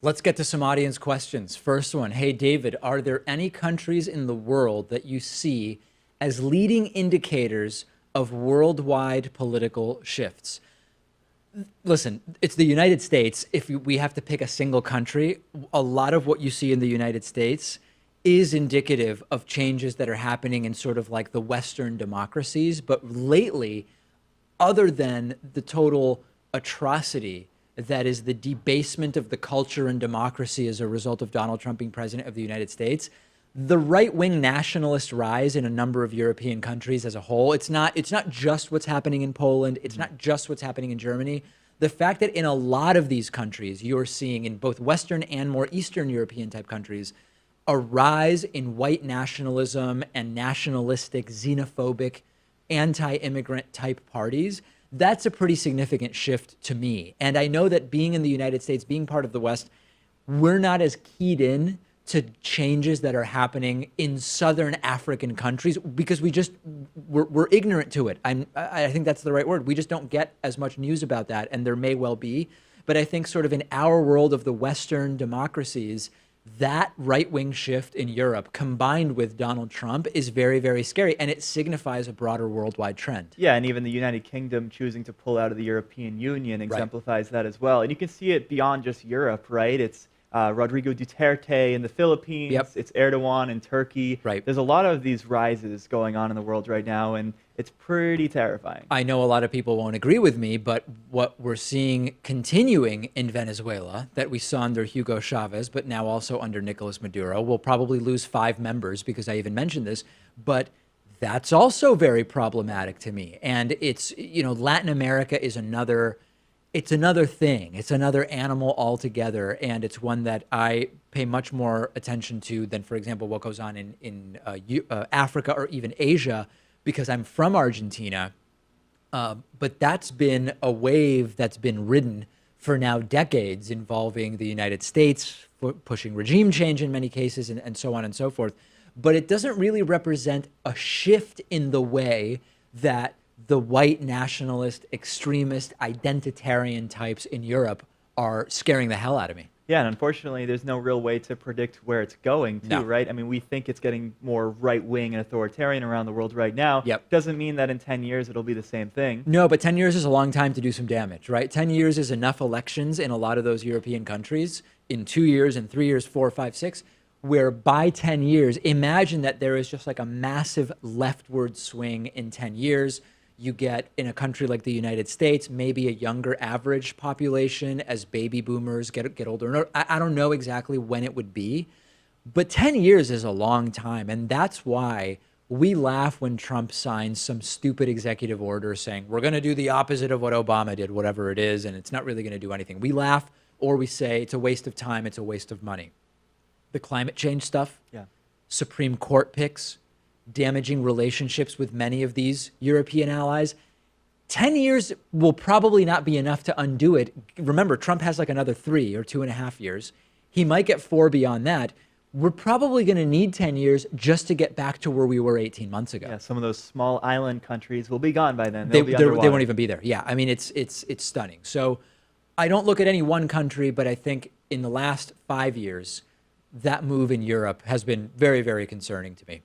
Let's get to some audience questions. First one, hey David, are there any countries in the world that you see as leading indicators of worldwide political shifts? Listen, it's the United States. If we have to pick a single country, a lot of what you see in the United States is indicative of changes that are happening in sort of like the Western democracies. But lately, other than the total atrocity that is the debasement of the culture and democracy as a result of Donald Trump being president of the United States, the right-wing nationalist rise in a number of European countries as a whole, it's not just what's happening in Poland, it's not just what's happening in Germany. The fact that in a lot of these countries, you're seeing in both Western and more Eastern European type countries, a rise in white nationalism and nationalistic, xenophobic, anti-immigrant type parties, that's a pretty significant shift to me. And I know that being in the United States, being part of the West, we're not as keyed in to changes that are happening in Southern African countries because we're ignorant to it. I think that's the right word. We just don't get as much news about that, and there may well be. But I think sort of in our world of the Western democracies, that right-wing shift in Europe combined with Donald Trump is very, very scary, and it signifies a broader worldwide trend. Yeah, and even the United Kingdom choosing to pull out of the European Union Right. exemplifies that as well. And you can see it beyond just Europe, right? It's Rodrigo Duterte in the Philippines. Yep. It's Erdogan in Turkey. Right. There's a lot of these rises going on in the world right now, and it's pretty terrifying. I know a lot of people won't agree with me, but what we're seeing continuing in Venezuela that we saw under Hugo Chavez, but now also under Nicolas Maduro, we'll probably lose 5 members because I even mentioned this, but that's also very problematic to me. And it's, Latin America is it's another thing. It's another animal altogether. And it's one that I pay much more attention to than, for example, what goes on in Africa or even Asia, because I'm from Argentina. But that's been a wave that's been ridden for now decades involving the United States, pushing regime change in many cases, and so on and so forth. But it doesn't really represent a shift in the way that the white nationalist, extremist, identitarian types in Europe are scaring the hell out of me. Yeah, and unfortunately, there's no real way to predict where it's going to, No. right? I mean, we think it's getting more right-wing and authoritarian around the world right now. Yep. Doesn't mean that in 10 years it'll be the same thing. No, but 10 years is a long time to do some damage, right? 10 years is enough elections in a lot of those European countries in 2 years, in 3 years, 4, 5, 6, where by 10 years, imagine that there is just like a massive leftward swing in 10 years. You get, in a country like the United States, maybe a younger average population as baby boomers get older. I don't know exactly when it would be, but 10 years is a long time. And that's why we laugh when Trump signs some stupid executive order saying, we're going to do the opposite of what Obama did, whatever it is, and it's not really going to do anything. We laugh, or we say it's a waste of time, it's a waste of money. The climate change stuff, Yeah. Supreme Court picks, damaging relationships with many of these European allies. 10 years will probably not be enough to undo it. Remember, Trump has like another 3 or 2.5 years. He might get 4 beyond that. We're probably going to need 10 years just to get back to where we were 18 months ago. Yeah, some of those small island countries will be gone by then. They, They'll be they underwater. won't even be there. Yeah, I mean, it's stunning. So I don't look at any one country, but I think in the last 5 years, that move in Europe has been very, very concerning to me.